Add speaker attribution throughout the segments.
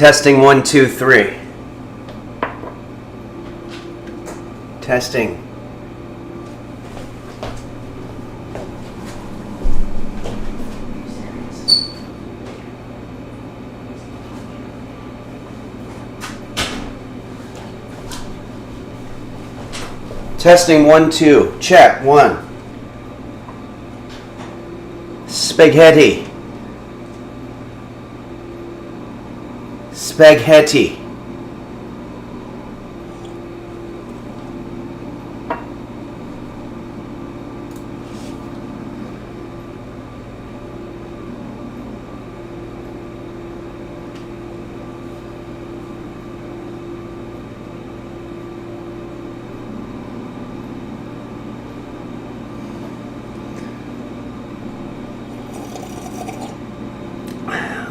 Speaker 1: Testing 1, 2, 3. Testing. Testing 1, 2. Check 1. Spaghetti. Spaghetti.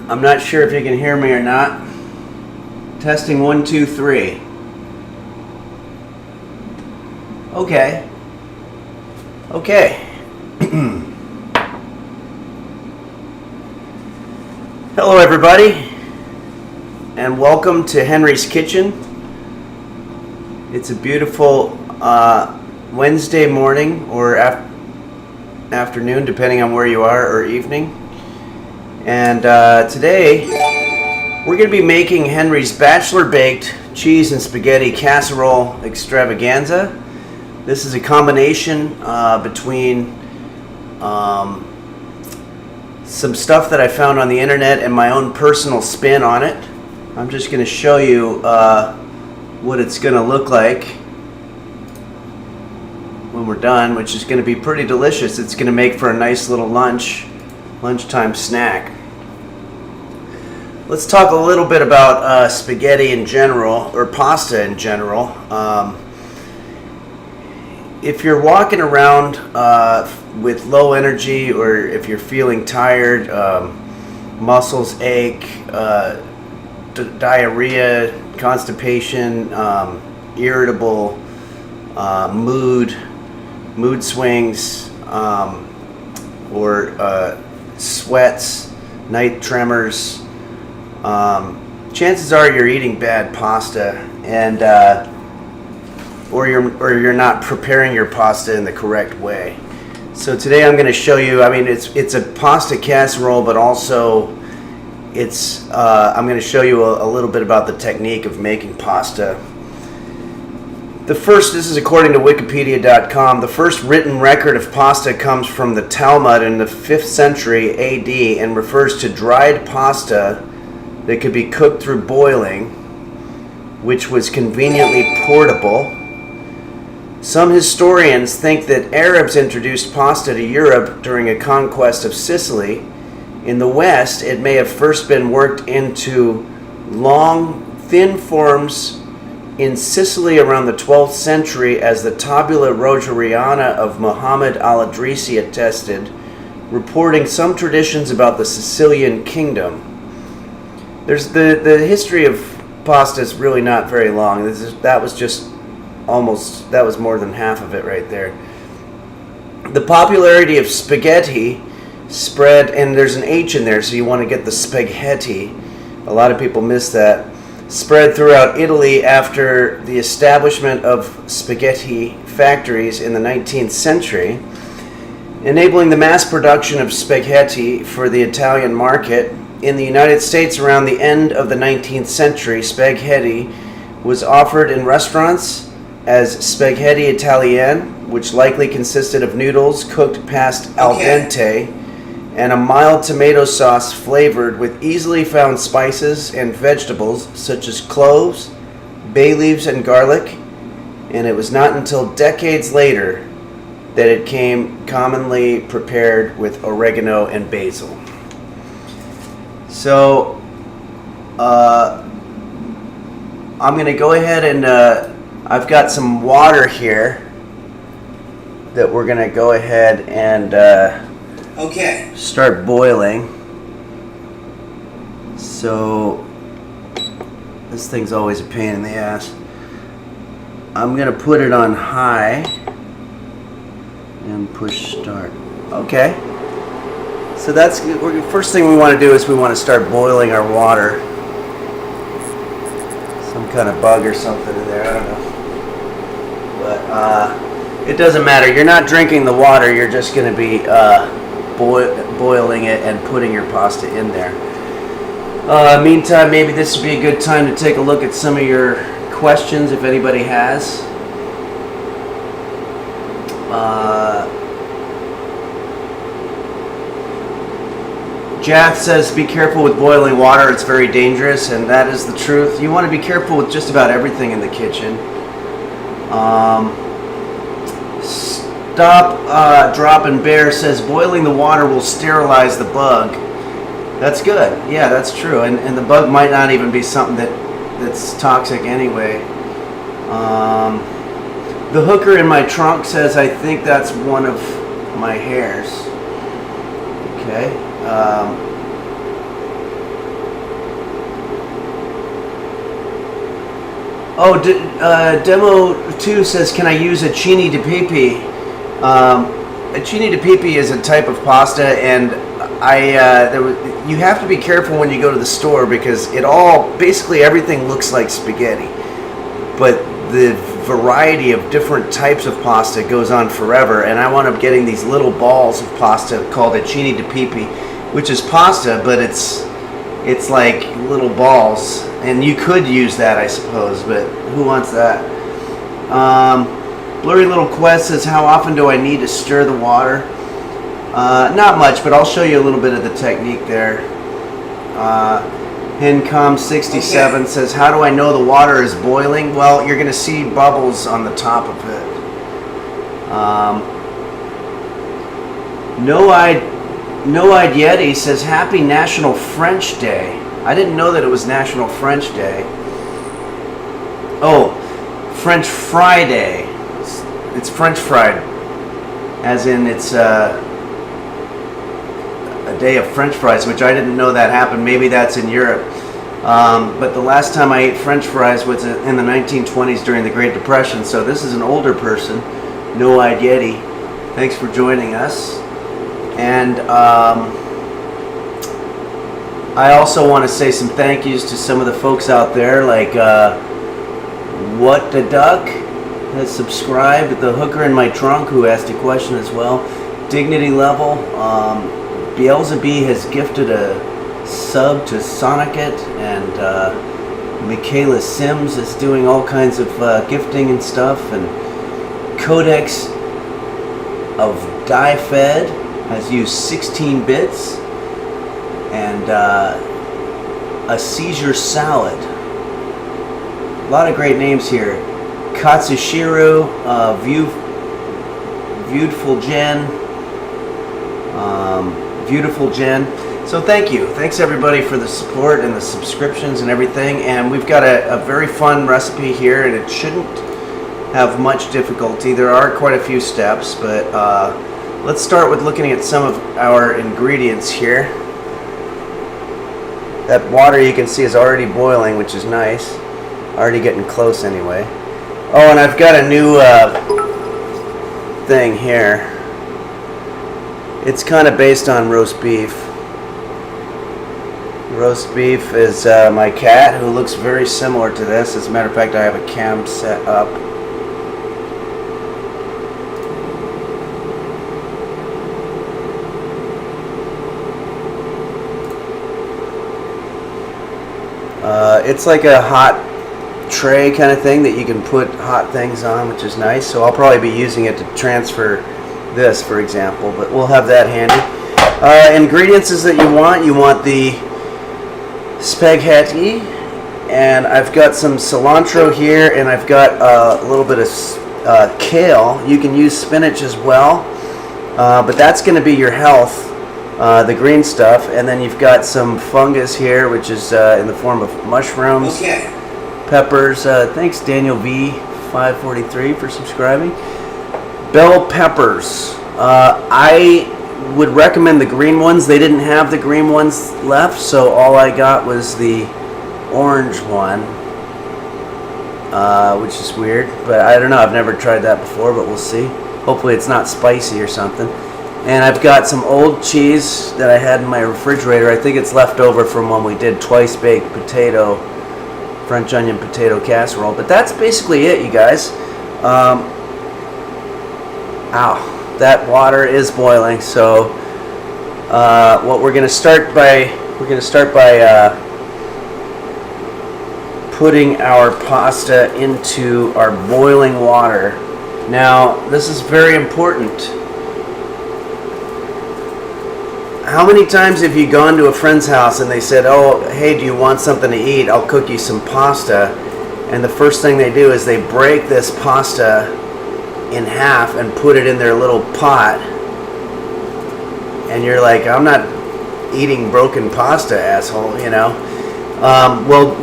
Speaker 1: I'm not sure if you can hear me or not. Testing 1, 2, 3. Okay. Hello everybody, and welcome to Henry's Kitchen. It's a beautiful Wednesday morning or afternoon, depending on where you are, or evening. And today we're going to be making Henry's Bachelor Baked Cheese and Spaghetti Casserole Extravaganza. This is a combination between some stuff that I found on the internet and my own personal spin on it. I'm just going to show you what it's going to look like when we're done, which is going to be pretty delicious. It's going to make for a nice little lunchtime snack. Let's talk a little bit about spaghetti in general, or pasta in general. If you're walking around with low energy, or if you're feeling tired, muscles ache, diarrhea, constipation, irritable, mood swings, or sweats, night tremors, chances are you're eating bad pasta, and or you're not preparing your pasta in the correct way. So today I'm going to show you. I mean, it's a pasta casserole, but also I'm going to show you a little bit about the technique of making pasta. This is according to Wikipedia.com. The first written record of pasta comes from the Talmud in the 5th century AD and refers to dried pasta that could be cooked through boiling, which was conveniently portable. Some historians think that Arabs introduced pasta to Europe during a conquest of Sicily. In the West, it may have first been worked into long, thin forms in Sicily around the 12th century, as the Tabula Rogeriana of Muhammad al-Idrisi attested, reporting some traditions about the Sicilian kingdom. There's the history of pasta is really not very long. That was more than half of it right there. The popularity of spaghetti spread, and there's an H in there, so you want to get the spaghetti. A lot of people miss that. Spread throughout Italy after the establishment of spaghetti factories in the 19th century, enabling the mass production of spaghetti for the Italian market. In the United States, around the end of the 19th century, spaghetti was offered in restaurants as spaghetti italienne, which likely consisted of noodles cooked past al dente, and a mild tomato sauce flavored with easily found spices and vegetables such as cloves, bay leaves, and garlic. And it was not until decades later that it came commonly prepared with oregano and basil. So I'm going to go ahead and I've got some water here that we're going to go ahead and start boiling. So this thing's always a pain in the ass. I'm going to put it on high and push start. Okay. So that's first thing we want to do is we want to start boiling our water. Some kind of bug or something in there, I don't know. But it doesn't matter. You're not drinking the water, you're just going to be boiling it and putting your pasta in there. Meantime, maybe this would be a good time to take a look at some of your questions if anybody has. Jath says, be careful with boiling water, it's very dangerous, and that is the truth. You want to be careful with just about everything in the kitchen. Drop and Bear says, boiling the water will sterilize the bug. That's good. Yeah, that's true. And the bug might not even be something that's toxic anyway. The hooker in my trunk says, I think that's one of my hairs. Okay. Demo 2 says, can I use a chini de pipi? A chini de pipi is a type of pasta, and you have to be careful when you go to the store because basically everything looks like spaghetti, but the variety of different types of pasta goes on forever, and I wound up getting these little balls of pasta called a chini de pipi, which is pasta, but it's like little balls, and you could use that, I suppose, but who wants that? Blurry Little Quest says, how often do I need to stir the water? Not much, but I'll show you a little bit of the technique there. Hincom67 says, how do I know the water is boiling? Well, you're going to see bubbles on the top of it. No-Eyed Yeti says, happy National French Day. I didn't know that it was National French Day. Oh, French Friday. It's French fried, as in it's a day of French fries, which I didn't know that happened. Maybe that's in Europe. But the last time I ate French fries was in the 1920s during the Great Depression. So this is an older person, No-Eyed Yeti. Thanks for joining us. And I also want to say some thank yous to some of the folks out there, like What the Duck has subscribed, the hooker in my trunk who asked a question as well, Dignity Level, Beelzebub has gifted a sub to Sonicet, and Michaela Sims is doing all kinds of gifting and stuff, and Codex of Die-Fed has used 16 bits, and a Seizure Salad. A lot of great names here. Katsushiro, Beautiful Jen. So thank you. Thanks everybody for the support and the subscriptions and everything. And we've got a very fun recipe here, and it shouldn't have much difficulty. There are quite a few steps, but let's start with looking at some of our ingredients here. That water you can see is already boiling, which is nice. Already getting close anyway. Oh, and I've got a new thing here. It's kind of based on roast beef. Roast beef is my cat, who looks very similar to this. As a matter of fact, I have a cam set up. It's like a hot tray kind of thing that you can put hot things on, which is nice. So I'll probably be using it to transfer this, for example, but we'll have that handy. Ingredients is that you want the spaghetti, and I've got some cilantro here, and I've got a little bit of kale. You can use spinach as well, but that's going to be your health, the green stuff. And then you've got some fungus here, which is in the form of mushrooms.
Speaker 2: Okay.
Speaker 1: Peppers. Thanks Daniel V543 for subscribing. Bell peppers. I would recommend the green ones. They didn't have the green ones left, so all I got was the orange one, which is weird, but I don't know. I've never tried that before, but we'll see. Hopefully it's not spicy or something. And I've got some old cheese that I had in my refrigerator. I think it's left over from when we did twice baked potato French onion potato casserole. But that's basically it, you guys. Ow, that water is boiling. So what we're gonna start by putting our pasta into our boiling water. Now, this is very important. How many times have you gone to a friend's house and they said, oh, hey, do you want something to eat? I'll cook you some pasta. And the first thing they do is they break this pasta in half and put it in their little pot. And you're like, I'm not eating broken pasta, asshole, you know. Well,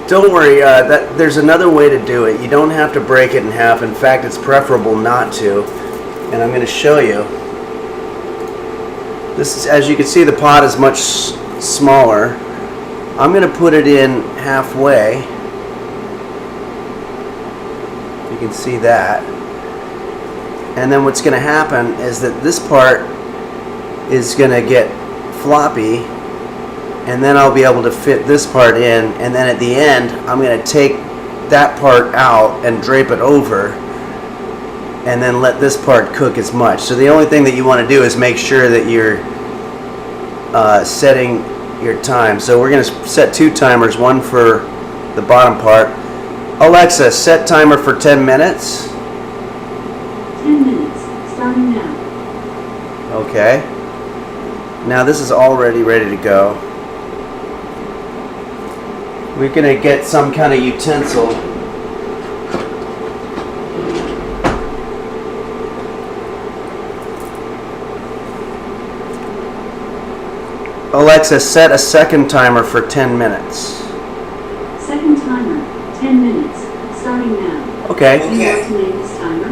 Speaker 1: don't worry, there's another way to do it. You don't have to break it in half. In fact, it's preferable not to. And I'm going to show you. This is, as you can see, the pot is much smaller. I'm going to put it in halfway. You can see that. And then what's going to happen is that this part is going to get floppy, and then I'll be able to fit this part in, and then at the end I'm going to take that part out and drape it over, and then let this part cook as much. So the only thing that you want to do is make sure that you're setting your time. So we're going to set 2 timers, one for the bottom part. Alexa, set timer for 10 minutes.
Speaker 2: 10 minutes, starting now.
Speaker 1: Okay. Now this is already ready to go. We're going to get some kind of utensil. Alexa, set a second timer for 10 minutes.
Speaker 2: Second timer, 10 minutes, starting now.
Speaker 1: Okay.
Speaker 2: Do you want to name this timer?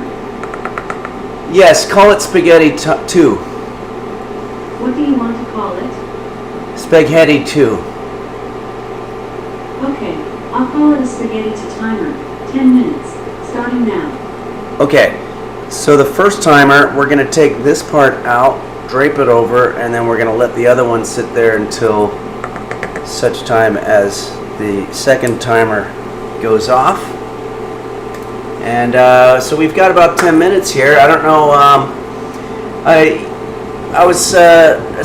Speaker 1: Yes, call it Spaghetti 2.
Speaker 2: What do you want to call it?
Speaker 1: Spaghetti 2.
Speaker 2: Okay, I'll call it a Spaghetti 2 timer. 10 minutes, starting now.
Speaker 1: Okay, so the first timer, we're going to take this part out, drape it over, and then we're going to let the other one sit there until such time as the second timer goes off. And so we've got about 10 minutes here. I don't know, I was,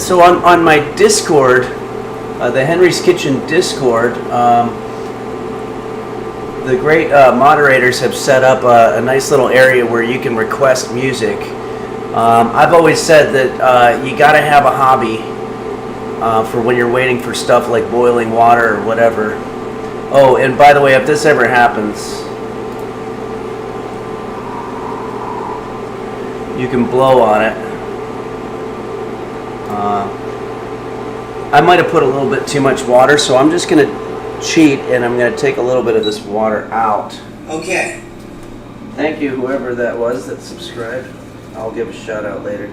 Speaker 1: so on my Discord, the Henry's Kitchen Discord, the great moderators have set up a nice little area where you can request music. I've always said that you got to have a hobby for when you're waiting for stuff like boiling water or whatever. Oh, and by the way, if this ever happens, you can blow on it. I might have put a little bit too much water, so I'm just going to cheat and I'm going to take a little bit of this water out. Okay. Thank you, whoever that was that subscribed. I'll give a shout out later.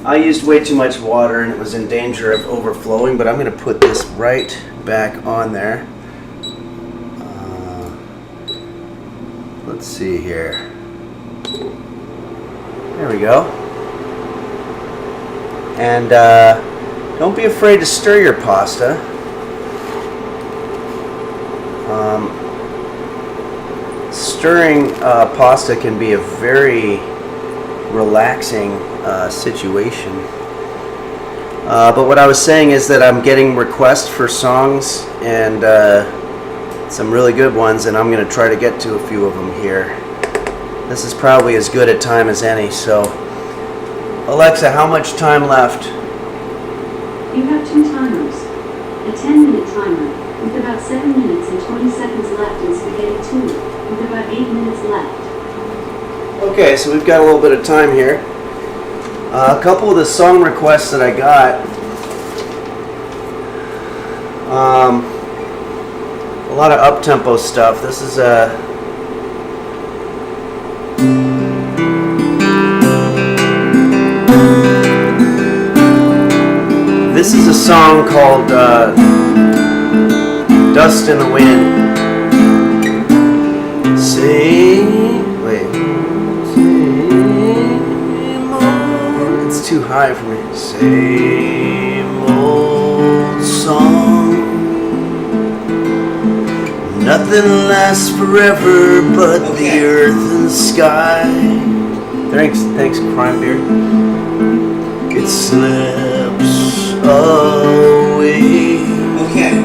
Speaker 1: I used way too much water and it was in danger of overflowing, but I'm going to put this right back on there. Let's see here. There we go. And don't be afraid to stir your pasta. Stirring pasta can be a very relaxing situation. But what I was saying is that I'm getting requests for songs and some really good ones, and I'm going to try to get to a few of them here. This is probably as good a time as any, so Alexa, how much time left?
Speaker 2: You have 2 timers. A 10-minute timer, with about 7 minutes and 20 seconds left in Spaghetti 2, with about 8 minutes left.
Speaker 1: Okay, so we've got a little bit of time here. A couple of the song requests that I got. A lot of up-tempo stuff. This is a... This is a song called Dust in the Wind. It's too high for me. Same old song. Nothing lasts forever but the earth and sky. Thanks, Crime Beer. It slips away.
Speaker 3: Okay.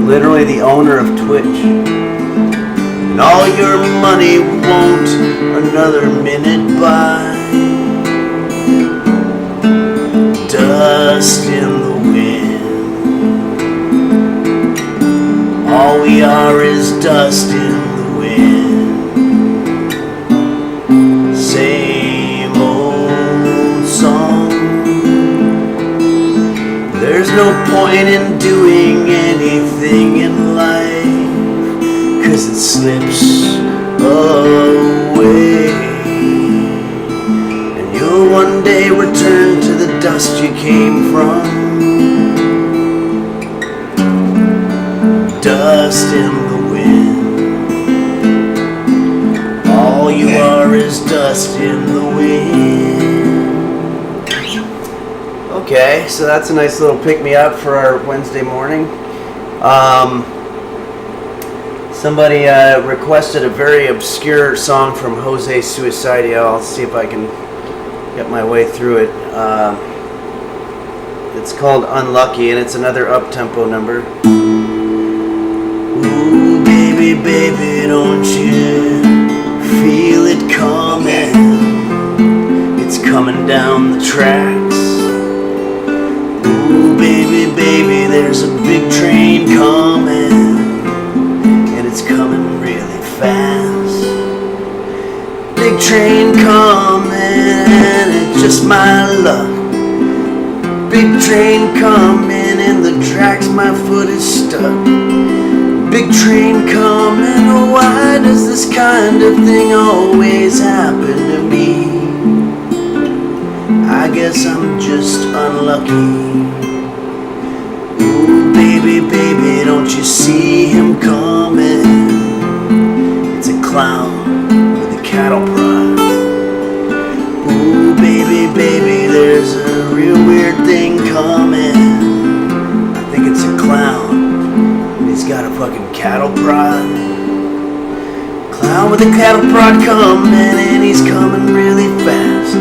Speaker 1: Literally the owner of Twitch. And all your money won't another minute buy. Dust in the wind. All we are is dust in the wind. Same old song. There's no point in doing anything in life, 'cause it slips away. And you'll one day return to the dust you came from. Dust in the wind. All you are is dust in the wind. Okay, so that's a nice little pick-me-up for our Wednesday morning. Somebody requested a very obscure song from Jose Suicidio. I'll see if I can get my way through it. It's called Unlucky, and it's another up-tempo number. Ooh, baby, baby, don't you feel it coming? It's coming down the tracks. Ooh, baby, baby, there's a big train coming, and it's coming really fast. Big train coming, and it's just my luck. Big train coming, and the tracks my foot is stuck. Big train coming, oh, why does this kind of thing always happen to me? I guess I'm just unlucky. Ooh, baby, baby, don't you see him coming? It's a clown with a cattle prod. Ooh, baby, baby, there's a real weird thing coming. I think it's a clown. He's got a fucking cattle prod. Clown with a cattle prod coming, and he's coming really fast.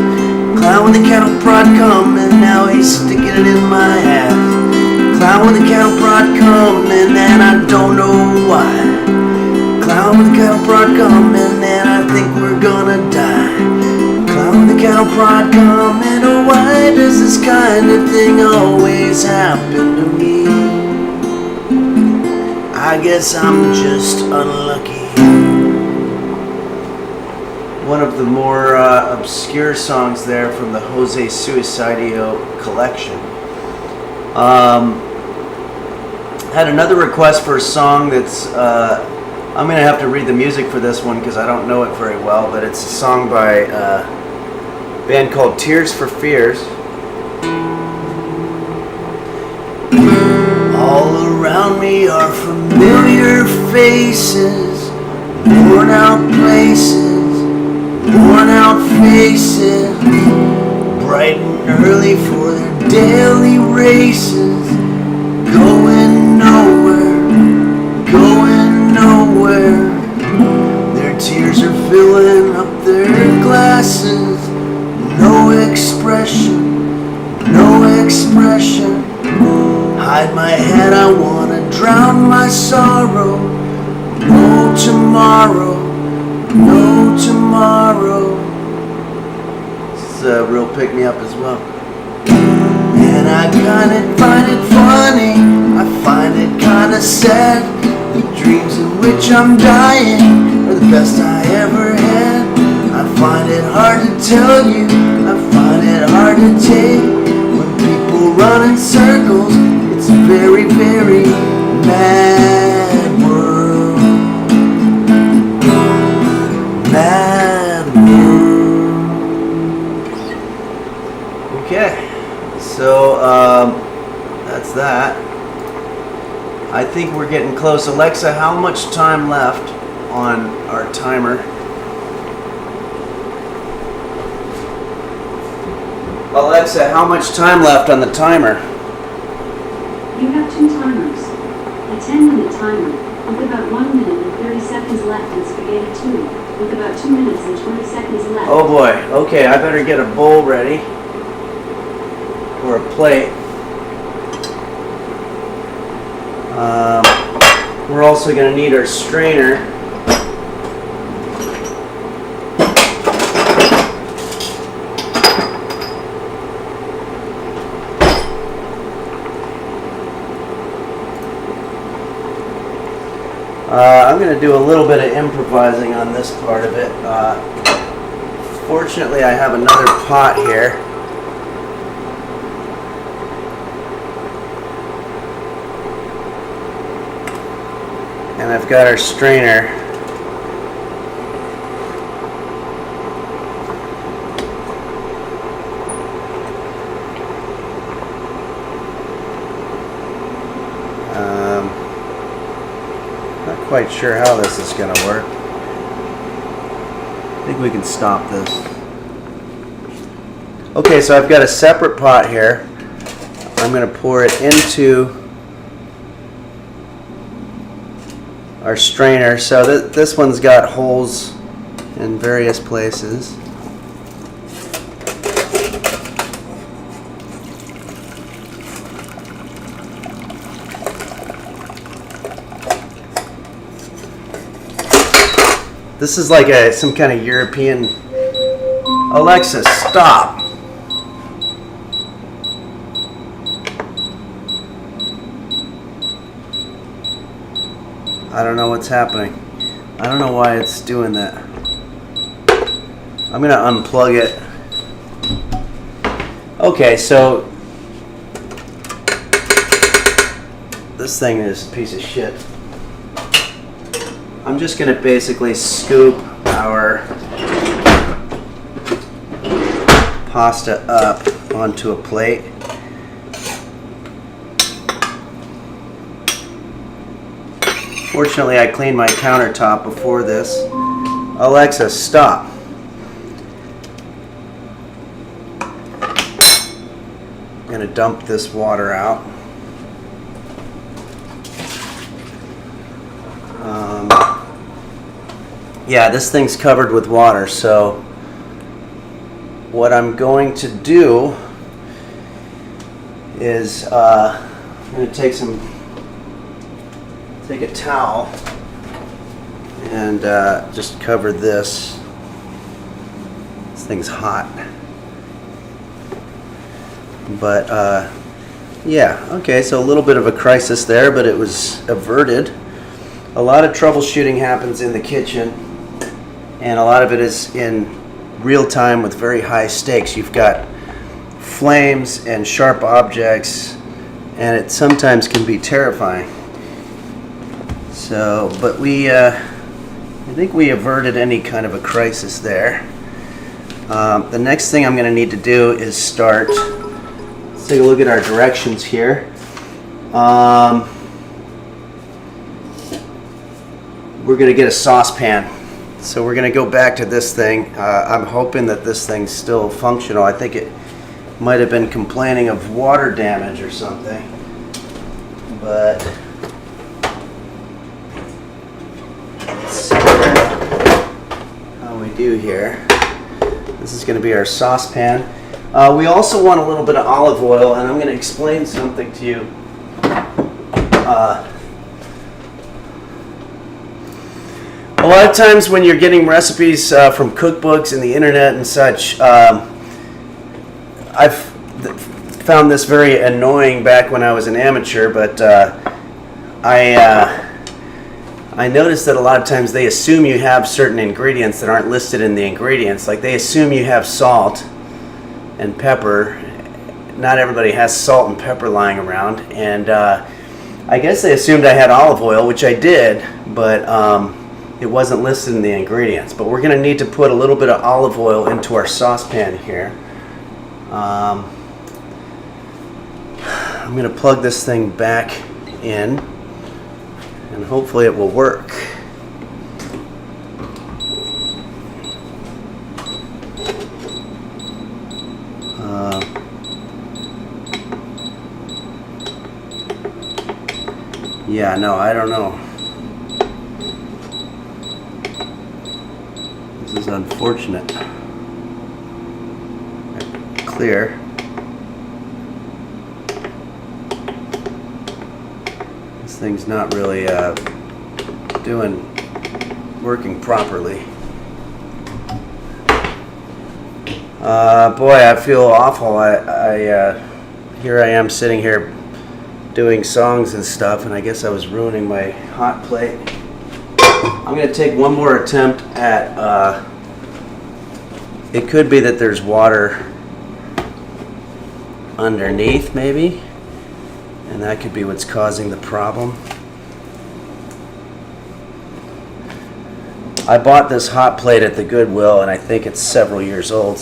Speaker 1: Clown with a cattle prod coming, now he's sticking it in my ass. Clown with a cattle prod coming, and I don't know why. Clown with a cattle prod coming, and I think we're gonna die. Clown with a cattle prod coming, oh, why does this kind of thing always happen to me? I guess I'm just unlucky. One of the more obscure songs there from the Jose Suicidio collection. Had another request for a song that's, I'm going to have to read the music for this one because I don't know it very well, but it's a song by a band called Tears for Fears. All around me are familiar faces, worn out places, worn out faces, bright and early for their daily races, going nowhere, going nowhere. Their tears are filling up their glasses, no expression, no expression. Hide my head, I wanna drown my sorrow. No tomorrow, no tomorrow. It's a real pick-me-up as well. And I kinda find it funny, I find it kinda sad. The dreams in which I'm dying are the best I ever had. I find it hard to tell you, I find it hard to take. When people run in circles, it's a very, very mad world. Mad world. Okay, so that's that. I think we're getting close. Alexa, how much time left on our timer? Alexa, how much time left on the timer?
Speaker 2: You have two timers. A 10-minute timer, with about 1 minute and 30 seconds left, and spaghetti 2, with about 2 minutes and 20 seconds left.
Speaker 1: Oh boy, okay, I better get a bowl ready, or a plate. We're also going to need our strainer. I'm going to do a little bit of improvising on this part of it. Fortunately, I have another pot here. And I've got our strainer. Not quite sure how this is going to work. I think we can stop this. Okay, so I've got a separate pot here. I'm going to pour it into our strainer. So this one's got holes in various places. This is like some kind of European... Alexa, stop! I don't know what's happening. I don't know why it's doing that. I'm gonna unplug it. Okay, so this thing is a piece of shit. I'm just going to basically scoop our pasta up onto a plate. Fortunately, I cleaned my countertop before this. Alexa, stop. I'm going to dump this water out. Yeah, this thing's covered with water, so what I'm going to do is I'm going to take a towel and just cover this. This thing's hot. But yeah, okay, so a little bit of a crisis there, but it was averted. A lot of troubleshooting happens in the kitchen, and a lot of it is in real time with very high stakes. You've got flames and sharp objects, and it sometimes can be terrifying. So, but I think we averted any kind of a crisis there. The next thing I'm going to need to do is start. Let's take a look at our directions here. We're going to get a saucepan. So we're going to go back to this thing. I'm hoping that this thing's still functional. I think it might have been complaining of water damage or something. But let's see how we do here. This is going to be our saucepan. We also want a little bit of olive oil, and I'm going to explain something to you. A lot of times when you're getting recipes from cookbooks and the internet and such, I've found this very annoying back when I was an amateur, but I noticed that a lot of times they assume you have certain ingredients that aren't listed in the ingredients. Like they assume you have salt and pepper. Not everybody has salt and pepper lying around, and I guess they assumed I had olive oil, which I did, but it wasn't listed in the ingredients. But we're going to need to put a little bit of olive oil into our saucepan here. I'm going to plug this thing back in, and hopefully it will work. Yeah, no, I don't know. This is unfortunate. Clear. This thing's not really working properly. Boy, I feel awful. Here I am sitting here doing songs and stuff, and I guess I was ruining my hot plate. I'm going to take one more attempt at, it could be that there's water underneath maybe, and that could be what's causing the problem. I bought this hot plate at the Goodwill, and I think it's several years old,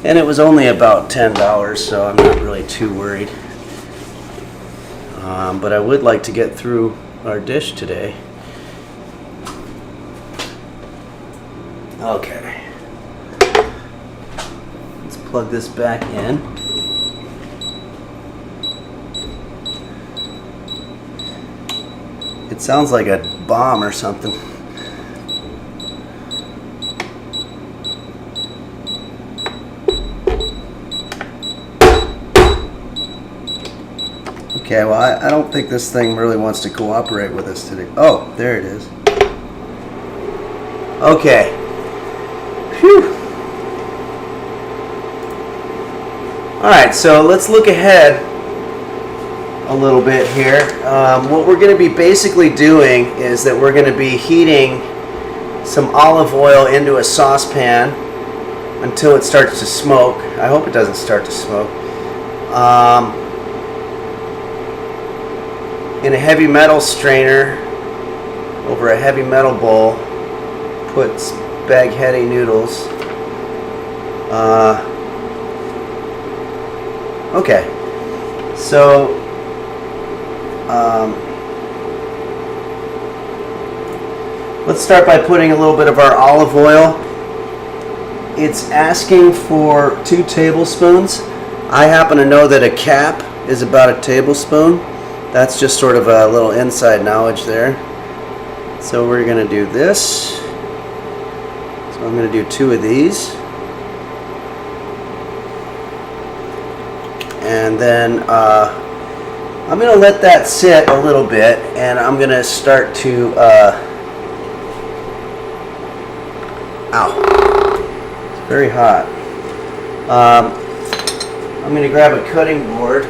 Speaker 1: and it was only about $10, so I'm not really too worried. But I would like to get through our dish today. Okay. Let's plug this back in. It sounds like a bomb or something. Okay, well, I don't think this thing really wants to cooperate with us today. Oh, there it is. Okay. Phew. Alright, so let's look ahead a little bit here. What we're going to be basically doing is that we're going to be heating some olive oil into a saucepan until it starts to smoke. I hope it doesn't start to smoke. In a heavy metal strainer over a heavy metal bowl, put spaghetti noodles. Okay, so let's start by putting a little bit of our olive oil. It's asking for 2 tablespoons. I happen to know that a cap is about a tablespoon. That's just sort of a little inside knowledge there. So we're going to do this. So I'm going to do 2 of these. And then I'm going to let that sit a little bit, and I'm going to start to it's very hot. I'm going to grab a cutting board,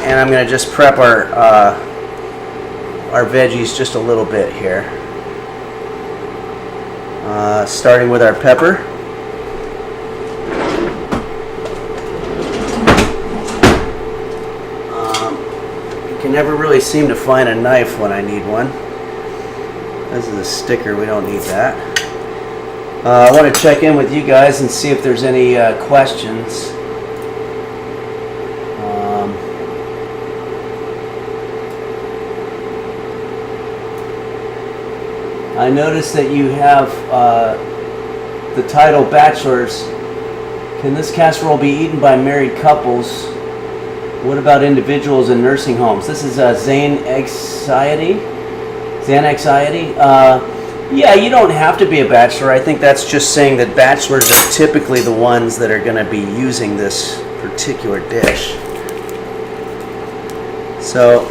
Speaker 1: and I'm going to just prep our veggies just a little bit here. Starting with our pepper. You can never really seem to find a knife when I need one. This is a sticker, we don't need that. I want to check in with you guys and see if there's any questions. I noticed that you have the title Bachelors. Can this casserole be eaten by married couples? What about individuals in nursing homes? This is Xanxiety. Yeah, you don't have to be a bachelor. I think that's just saying that bachelors are typically the ones that are going to be using this particular dish. So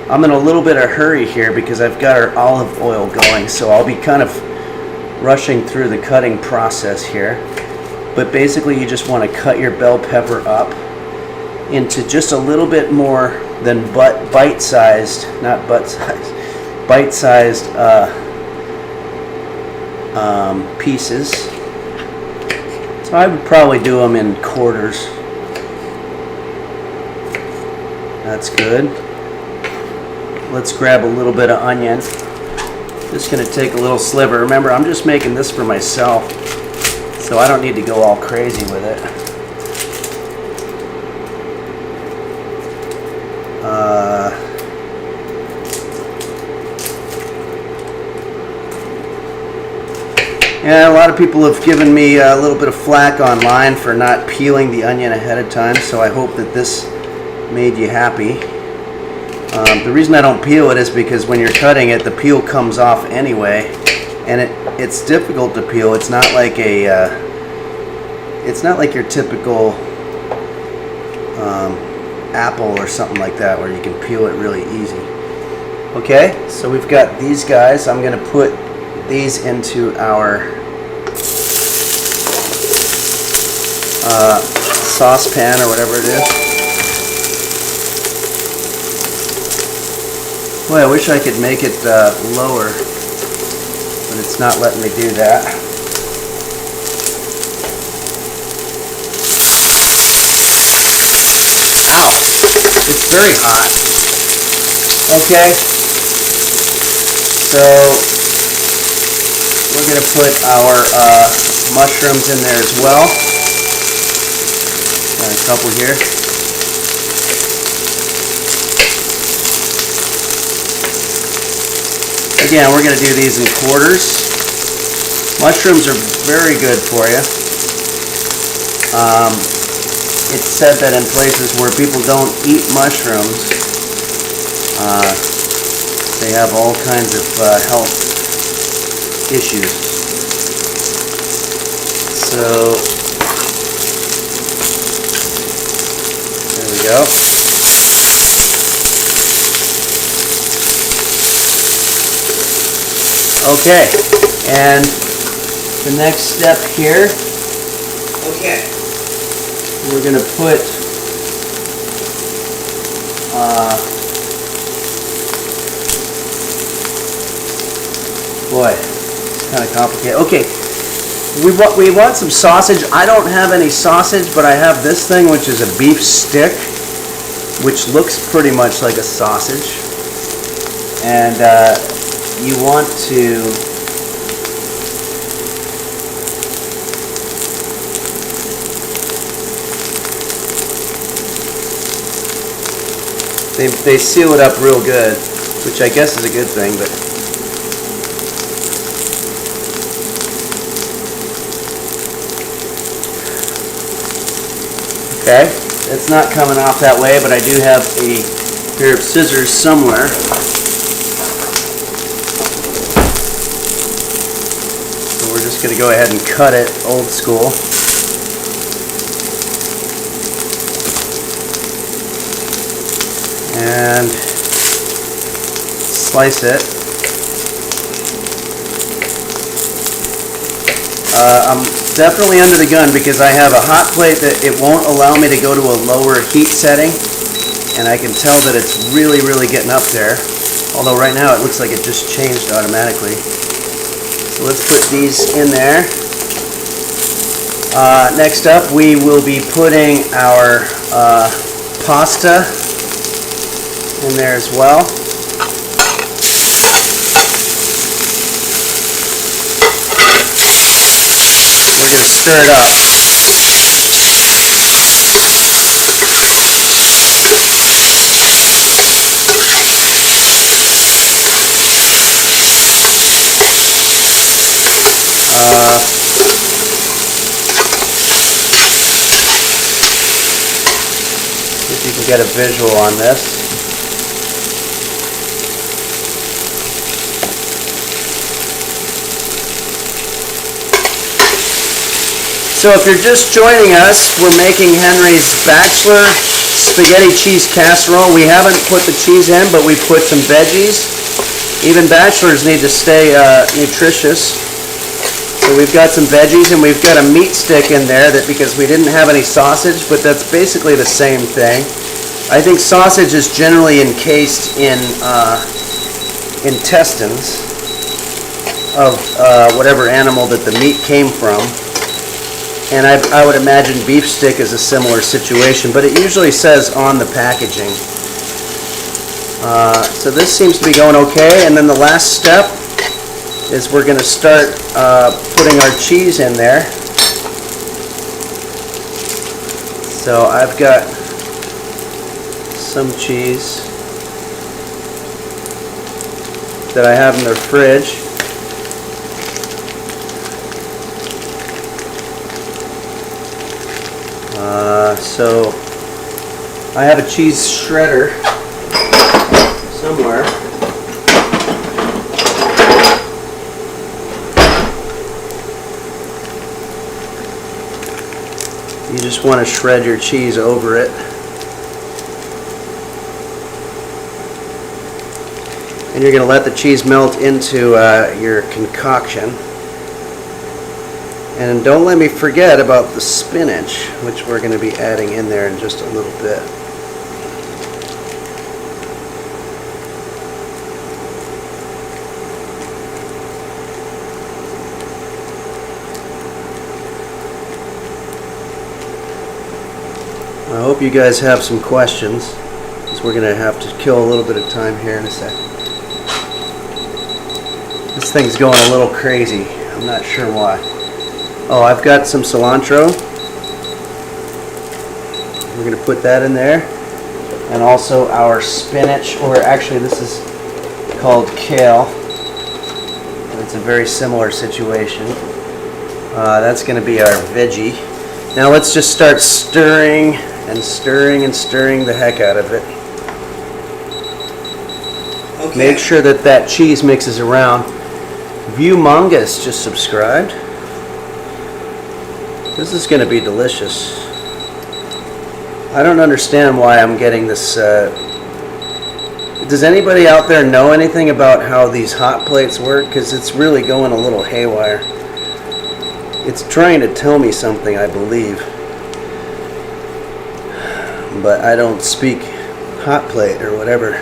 Speaker 1: I'm in a little bit of a hurry here because I've got our olive oil going, so I'll be kind of rushing through the cutting process here. But basically you just want to cut your bell pepper up into just a little bit more than bite-sized, not butt-sized, bite-sized pieces. So I would probably do them in quarters. That's good. Let's grab a little bit of onion. Just going to take a little sliver. Remember, I'm just making this for myself, so I don't need to go all crazy with it. Yeah, a lot of people have given me a little bit of flack online for not peeling the onion ahead of time, so I hope that this made you happy. The reason I don't peel it is because when you're cutting it, the peel comes off anyway, and it's difficult to peel. It's not like your typical apple or something like that where you can peel it really easy. Okay, so we've got these guys. I'm going to put these into our saucepan or whatever it is. Boy, I wish I could make it lower, but it's not letting me do that. Ow, it's very hot. Okay, so we're going to put our mushrooms in there as well. Got a couple here. Again, we're going to do these in quarters. Mushrooms are very good for you. It's said that in places where people don't eat mushrooms, they have all kinds of health issues. So, there we go. Okay, and the next step here, we're going to put boy, it's kind of complicated. Okay, we want some sausage. I don't have any sausage, but I have this thing, which is a beef stick, which looks pretty much like a sausage. And you want to they seal it up real good, which I guess is a good thing, but okay, it's not coming off that way, but I do have a pair of scissors somewhere. So we're just going to go ahead and cut it old school. And slice it. I'm definitely under the gun because I have a hot plate that it won't allow me to go to a lower heat setting, and I can tell that it's really getting up there, although right now it looks like it just changed automatically. So let's put these in there. Next up, we will be putting our pasta in there as well. We're going to stir it up. See if you can get a visual on this. So if you're just joining us, we're making Henry's Bachelor spaghetti cheese casserole. We haven't put the cheese in, but we put some veggies. Even bachelors need to stay nutritious. So we've got some veggies, and we've got a meat stick in there that because we didn't have any sausage, but that's basically the same thing. I think sausage is generally encased in intestines of whatever animal that the meat came from. And I would imagine beef stick is a similar situation, but it usually says on the packaging. So this seems to be going okay, and then the last step is we're going to start putting our cheese in there. So I've got some cheese that I have in the fridge. So I have a cheese shredder somewhere. You just want to shred your cheese over it. And you're going to let the cheese melt into your concoction. And don't let me forget about the spinach, which we're going to be adding in there in just a little bit. I hope you guys have some questions, because we're going to have to kill a little bit of time here in a second. This thing's going a little crazy. I'm not sure why. Oh, I've got some cilantro. We're going to put that in there. And also our spinach, or actually this is called kale. It's a very similar situation. That's going to be our veggie. Now let's just start stirring and stirring and stirring the heck out of it. Okay. Make sure that that cheese mixes around. View Mongus just subscribed. This is going to be delicious. I don't understand why I'm getting this. Does anybody out there know anything about how these hot plates work? Because it's really going a little haywire. It's trying to tell me something, I believe. But I don't speak hot plate or whatever.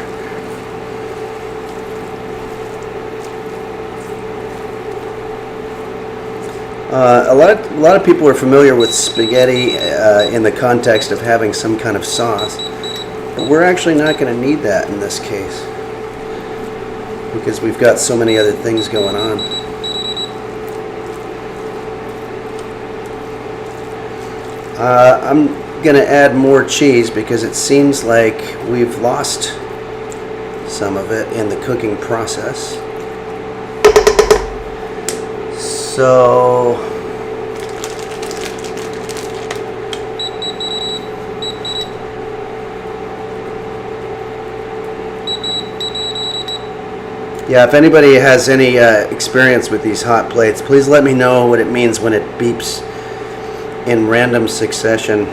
Speaker 1: A lot of people are familiar with spaghetti in the context of having some kind of sauce, but we're actually not going to need that in this case because we've got so many other things going on. I'm going to add more cheese because it seems like we've lost some of it in the cooking process. So yeah, if anybody has any experience with these hot plates, please let me know what it means when it beeps in random succession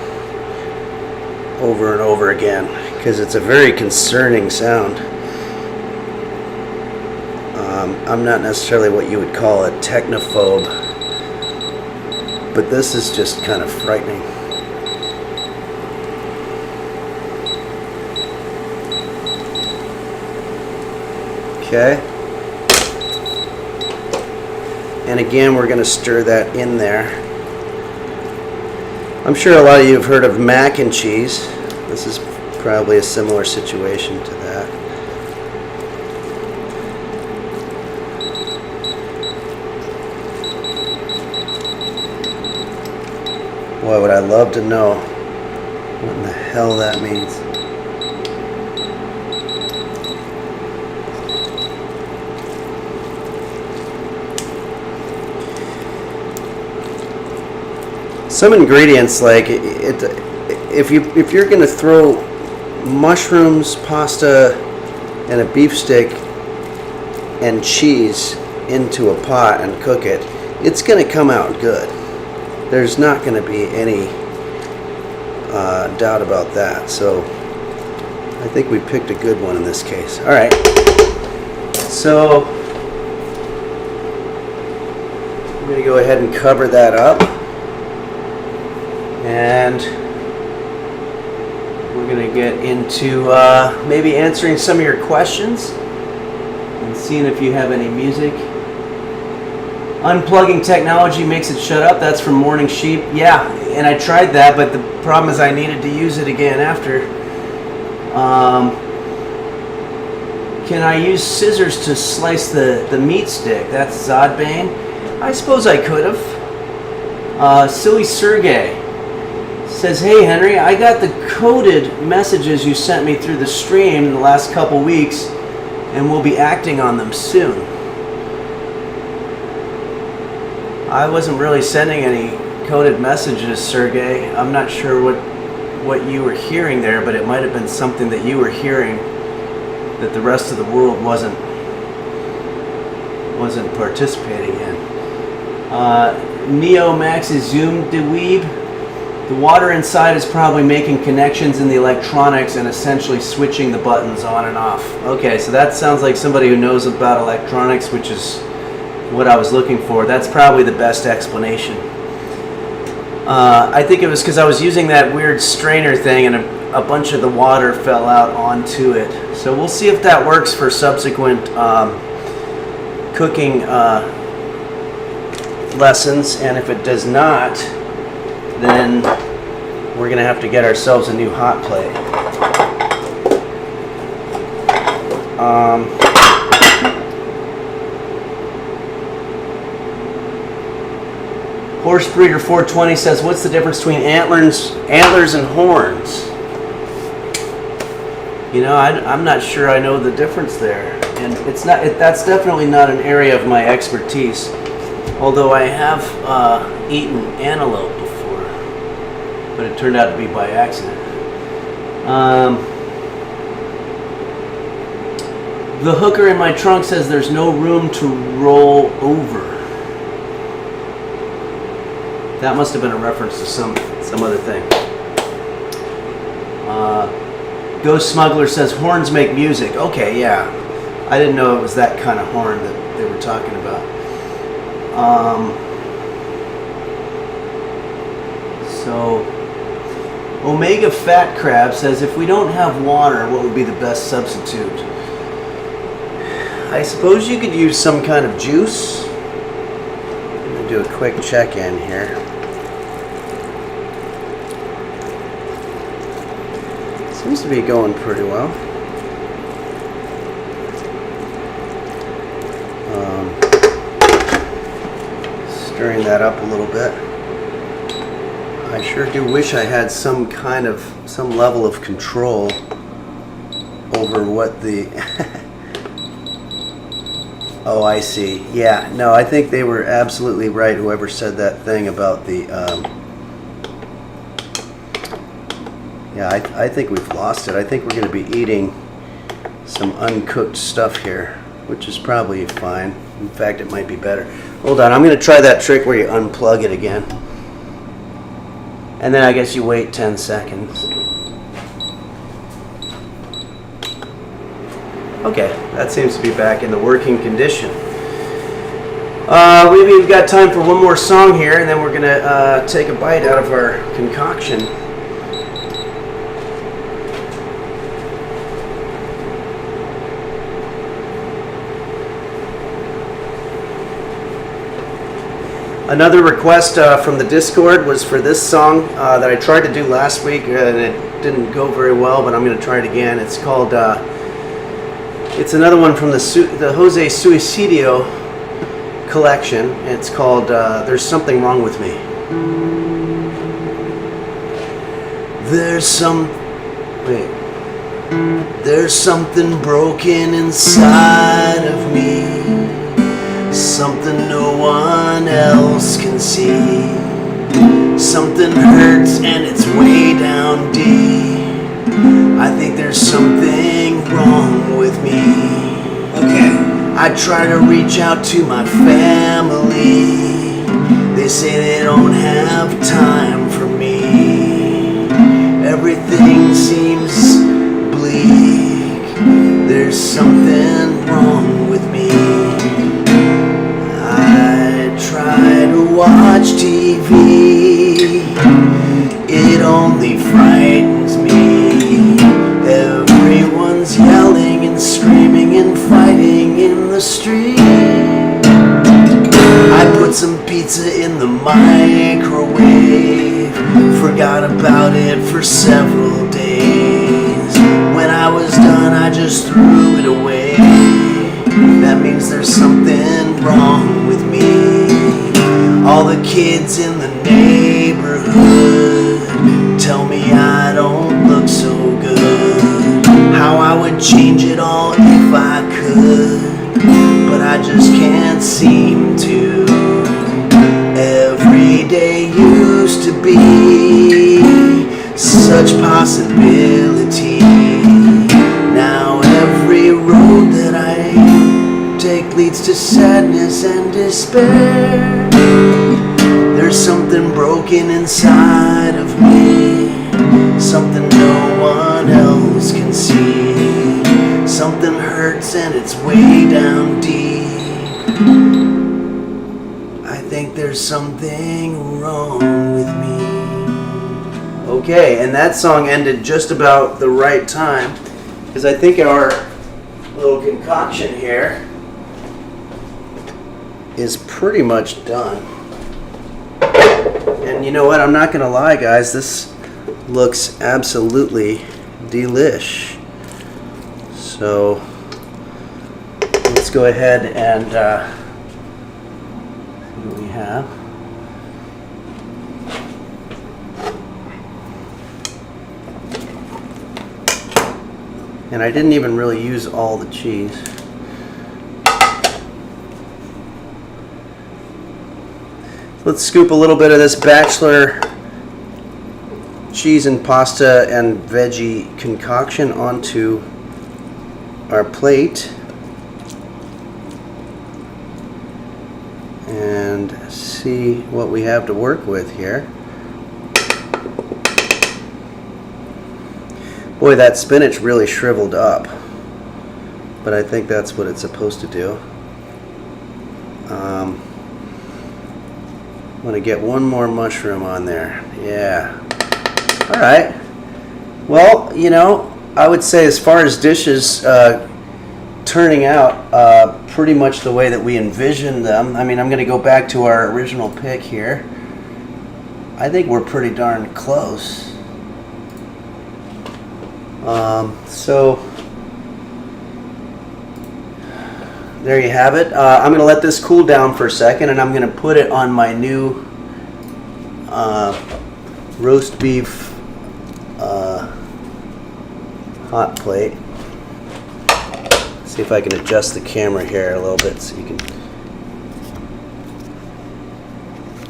Speaker 1: over and over again, because it's a very concerning sound. I'm not necessarily what you would call a technophobe, but this is just kind of frightening. Okay. And again, we're going to stir that in there. I'm sure a lot of you have heard of mac and cheese. This is probably a similar situation to that. Boy, would I love to know what in the hell that means. Some ingredients, like if you're going to throw mushrooms, pasta, and a beef stick and cheese into a pot and cook it, it's going to come out good. There's not going to be any doubt about that. So I think we picked a good one in this case. All right. So I'm going to go ahead and cover that up. And we're going to get into maybe answering some of your questions and seeing if you have any music. Unplugging technology makes it shut up. That's from Morning Sheep. Yeah, and I tried that, but the problem is I needed to use it again after. Can I use scissors to slice the meat stick? That's Zodbane. I suppose I could have. Silly Sergey says, hey Henry, I got the coded messages you sent me through the stream in the last couple weeks, and we'll be acting on them soon. I wasn't really sending any coded messages, Sergey. I'm not sure what what you were hearing there, but it might have been something that you were hearing that the rest of the world wasn't participating in. Neo Max is Zoom Dweeb. The water inside is probably making connections in the electronics and essentially switching the buttons on and off. Okay, so that sounds like somebody who knows about electronics, which is what I was looking for. That's probably the best explanation. I think it was because I was using that weird strainer thing and a bunch of the water fell out onto it. So we'll see if that works for subsequent cooking lessons, and if it does not, then we're gonna have to get ourselves a new hot plate. Horse Breeder 420 says, what's the difference between antlers and horns? You know, I'm not sure I know the difference there, and that's definitely not an area of my expertise, although I have eaten antelope before, but it turned out to be by accident. The hooker in my trunk says there's no room to roll over. That must have been a reference to some other thing. Ghost Smuggler says horns make music. Okay, yeah. I didn't know it was that kind of horn that they were talking about. So Omega Fat Crab says, if we don't have water, what would be the best substitute? I suppose you could use some kind of juice. I'm going to do a quick check-in here. Seems to be going pretty well. Stirring that up a little bit. I sure do wish I had some level of control over what the Oh, I see. Yeah, no, I think they were absolutely right, whoever said that thing about the yeah, I think we've lost it. I think we're going to be eating some uncooked stuff here, which is probably fine. In fact, it might be better. Hold on, I'm going to try that trick where you unplug it again. And then I guess you wait 10 seconds. Okay, that seems to be back in the working condition. Maybe we've got time for one more song here, and then we're going to take a bite out of our concoction. Another request from the Discord was for this song that I tried to do last week and it didn't go very well, but I'm going to try it again. It's called, it's another one from the Jose Suicidio collection. It's called There's Something Wrong With Me. There's something broken inside of me. Something no one else can see. Something hurts and it's way down deep. I think there's something wrong with me. Okay, I try to reach out to my family. They say they don't have time for me. Everything seems bleak. There's something wrong with me. Try to watch TV, it only frightens me. Everyone's yelling and screaming and fighting in the street. I put some pizza in the microwave, forgot about it for several days. When I was done, I just threw it away. That means there's something wrong with me. All the kids in the neighborhood tell me I don't look so good. How I would change it all if I could, but I just can't seem to. Every day used to be such such possibility. Now every road that I take leads to sadness and despair. There's something broken inside of me, something no one else can see. Something hurts and it's way down deep. I think there's something wrong with me. Okay, and that song ended just about the right time, because I think our little concoction here is pretty much done. And you know what? I'm not gonna lie, guys. This looks absolutely delish. So let's go ahead and see what we have. And I didn't even really use all the cheese. Let's scoop a little bit of this Bachelor cheese and pasta and veggie concoction onto our plate and see what we have to work with here. Boy, that spinach really shriveled up, but I think that's what it's supposed to do. I'm going to get one more mushroom on there. Yeah. All right. Well, you know, I would say as far as dishes turning out pretty much the way that we envisioned them. I mean, I'm going to go back to our original pick here. I think we're pretty darn close. So there you have it. I'm going to let this cool down for a second, and I'm going to put it on my new roast beef hot plate. See if I can adjust the camera here a little bit so you can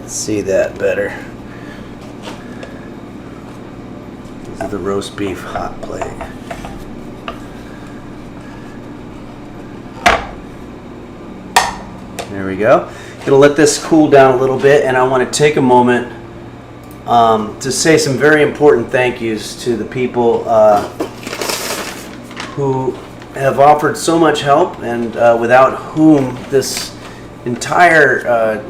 Speaker 1: see that better. This is the roast beef hot plate. There we go. Gonna let this cool down a little bit, and I want to take a moment to say some very important thank yous to the people who have offered so much help, and without whom this entire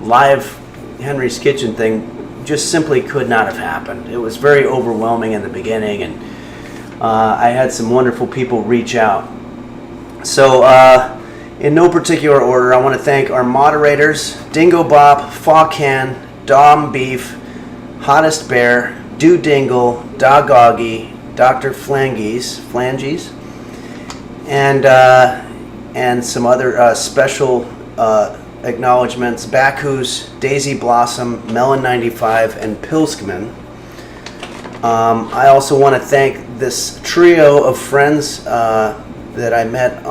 Speaker 1: live Henry's Kitchen thing just simply could not have happened. It was very overwhelming in the beginning, and I had some wonderful people reach out. So in no particular order, I want to thank our moderators: Dingo Bop, Fawcan, Dom Beef, Hottest Bear, Do Dingle, Dogoggy, Dr. Flanges, and some other special acknowledgments: Baku's, Daisy Blossom, Melon 95, and Pilskman. I also want to thank this trio of friends that I met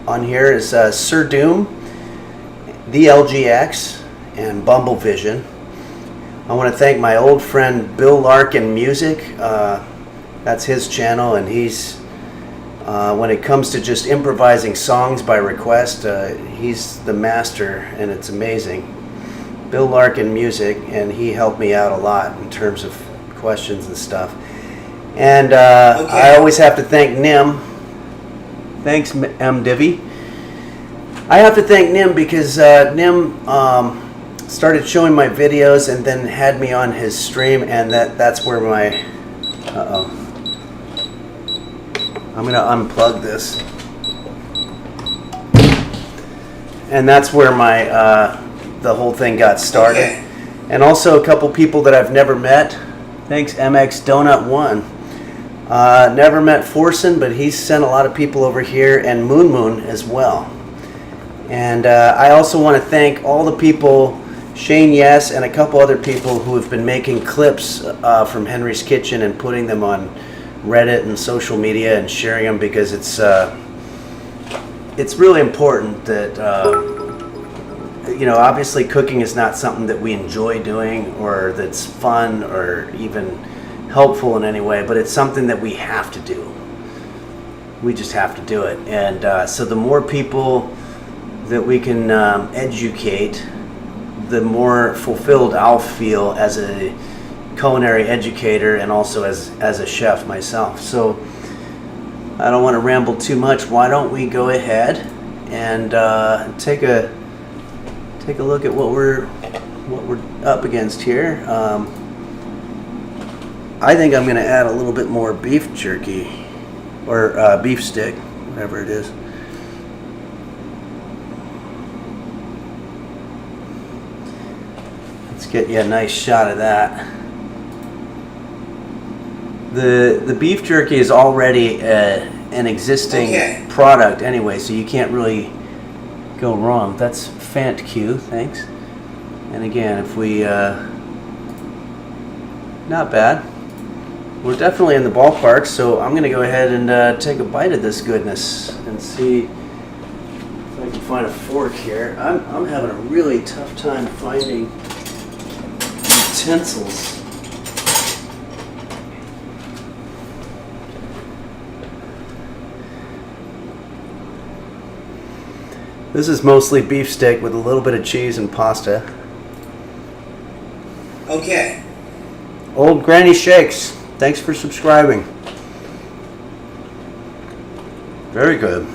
Speaker 1: on here is Sir Doom, The LGX, and Bumblevision. I want to thank my old friend Bill Larkin Music. That's his channel, and he's when it comes to just improvising songs by request, he's the master, and it's amazing. Bill Larkin Music, and he helped me out a lot in terms of questions and stuff. And I always have to thank Nim. Thanks, M. Divvy. I have to thank Nim because Nim started showing my videos and then had me on his stream, and that's where my... I'm going to unplug this. And that's where my the whole thing got started. Okay. And also a couple people that I've never met. Thanks, MX Donut 1. Never met Forsen, but he's sent a lot of people over here, and Moon Moon as well. And I also want to thank all the people, Shane Yes, and a couple other people who have been making clips from Henry's Kitchen and putting them on Reddit and social media and sharing them, because it's really important that obviously cooking is not something that we enjoy doing or that's fun or even helpful in any way, but it's something that we have to do. We just have to do it. And so the more people that we can educate, the more fulfilled I'll feel as a culinary educator and also as a chef myself. So I don't want to ramble too much. Why don't we go ahead and take a look at what we're up against here. I think I'm going to add a little bit more beef jerky or beef stick, whatever it is. Let's get you a nice shot of that. The beef jerky is already an existing product anyway, so you can't really go wrong. That's Fant Q, thanks. And again, if we, not bad. We're definitely in the ballpark, so I'm going to go ahead and take a bite of this goodness and see if I can find a fork here. I'm having a really tough time finding utensils. This is mostly beef steak with a little bit of cheese and pasta. Okay. Old Granny Shakes, thanks for subscribing. Very good.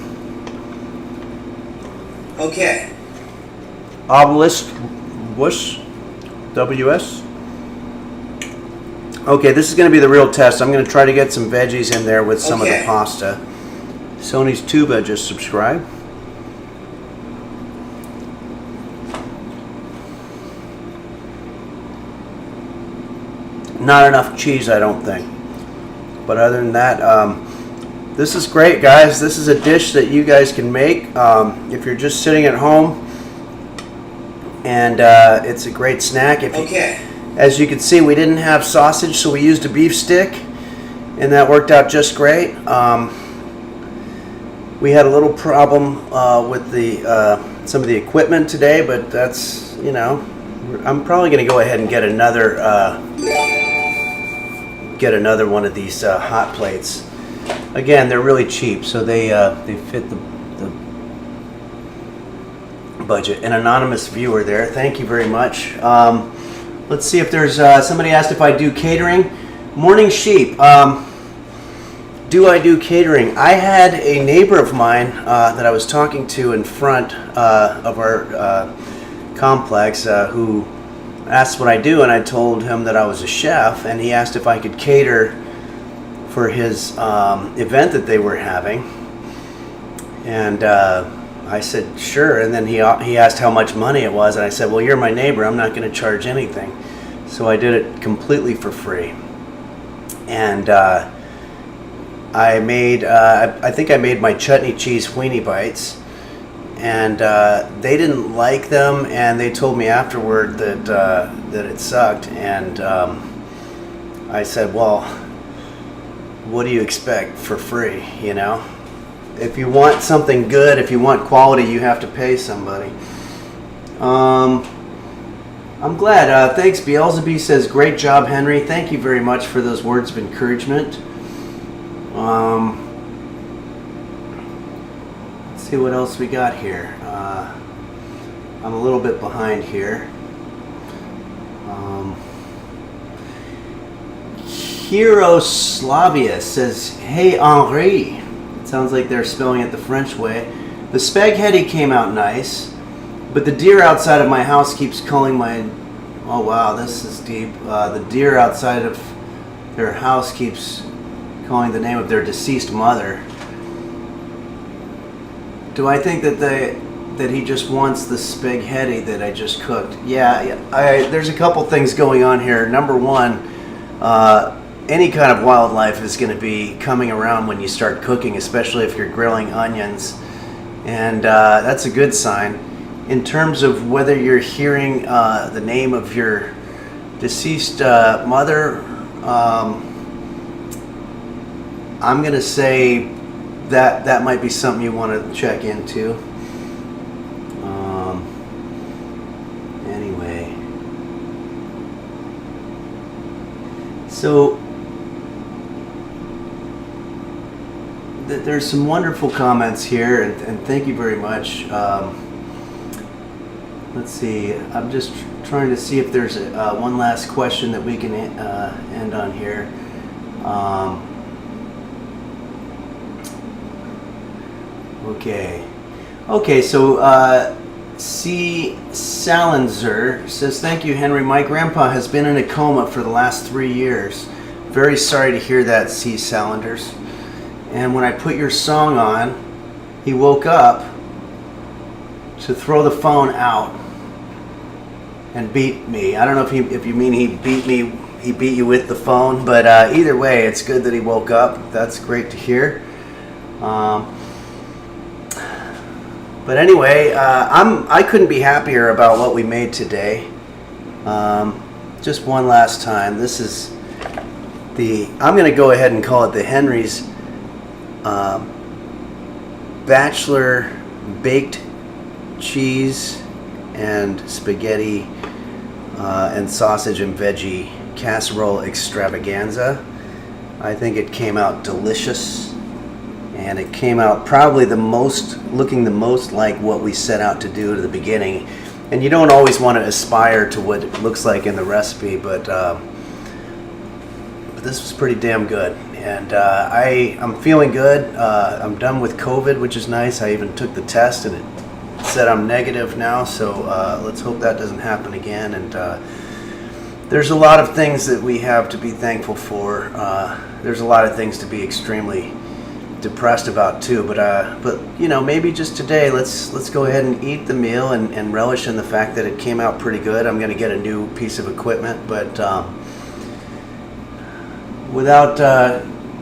Speaker 1: Okay. Obelisk WS. Okay, this is going to be the real test. I'm going to try to get some veggies in there with some of the pasta. Sony's Tuba just subscribed. Not enough cheese, I don't think. But other than that, this is great, guys. This is a dish that you guys can make if you're just sitting at home, and it's a great snack. As you can see, we didn't have sausage, so we used a beef stick, and that worked out just great. We had a little problem with some of the equipment today, but that's, you know, I'm probably going to go ahead and get another one of these hot plates. Again, they're really cheap, so they fit the budget. An anonymous viewer there, thank you very much. Let's see if there's somebody asked if I do catering. Morning Sheep, do I do catering? I had a neighbor of mine that I was talking to in front of our complex who asked what I do, and I told him that I was a chef, and he asked if I could cater for his event that they were having, and I said sure. And then he asked how much money it was, and I said, well, you're my neighbor, I'm not going to charge anything. So I did it completely for free, and I made I think I made my chutney cheese weenie bites, and they didn't like them, and they told me afterward that it sucked. And I said, well, what do you expect for free? You know, if you want something good, if you want quality, you have to pay somebody. I'm glad. Thanks. Beelzebub says, great job, Henry. Thank you very much for those words of encouragement. Let's see what else we got here. I'm a little bit behind here. Hiroslavia says, hey Henri. It sounds like they're spelling it the French way. The spaghetti came out nice, but the deer outside of my house keeps calling my... Oh wow, this is deep. The deer outside of their house keeps calling the name of their deceased mother. Do I think that he just wants the spaghetti that I just cooked? Yeah, there's a couple things going on here. Number one, any kind of wildlife is going to be coming around when you start cooking, especially if you're grilling onions, and that's a good sign. In terms of whether you're hearing the name of your deceased mother, I'm going to say that might be something you want to check into. Anyway, so there's some wonderful comments here, and thank you very much. Let's see. I'm just trying to see if there's one last question that we can end on here. Okay, so C. Salenzer says, thank you, Henry. My grandpa has been in a coma for the last 3 years. Very sorry to hear that, C. Salenders. And when I put your song on, he woke up to throw the phone out and beat me. I don't know if you mean he beat you with the phone, but either way, it's good that he woke up. That's great to hear. But anyway, I couldn't be happier about what we made today. Just one last time. This is I'm going to go ahead and call it the Henry's Bachelor baked cheese and spaghetti and sausage and veggie casserole extravaganza. I think it came out delicious, and it came out probably looking the most like what we set out to do at the beginning. And you don't always want to aspire to what it looks like in the recipe, but this was pretty damn good. And I'm feeling good. I'm done with COVID, which is nice. I even took the test, and it said I'm negative now, so let's hope that doesn't happen again. And there's a lot of things that we have to be thankful for. There's a lot of things to be extremely depressed about too, but you know, maybe just today let's go ahead and eat the meal and relish in the fact that it came out pretty good. I'm going to get a new piece of equipment, but without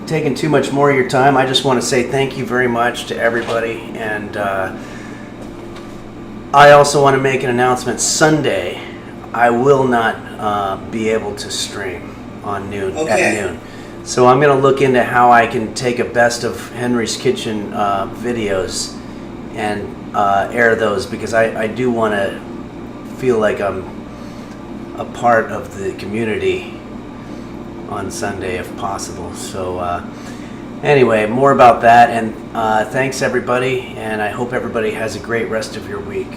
Speaker 1: taking too much more of your time, I just want to say thank you very much to everybody, and I also want to make an announcement. Sunday I will not be able to stream on noon. At noon. So I'm going to look into how I can take a best of Henry's Kitchen videos and air those, because I do want to feel like I'm a part of the community on Sunday if possible. So anyway, more about that, and thanks everybody, and I hope everybody has a great rest of your week.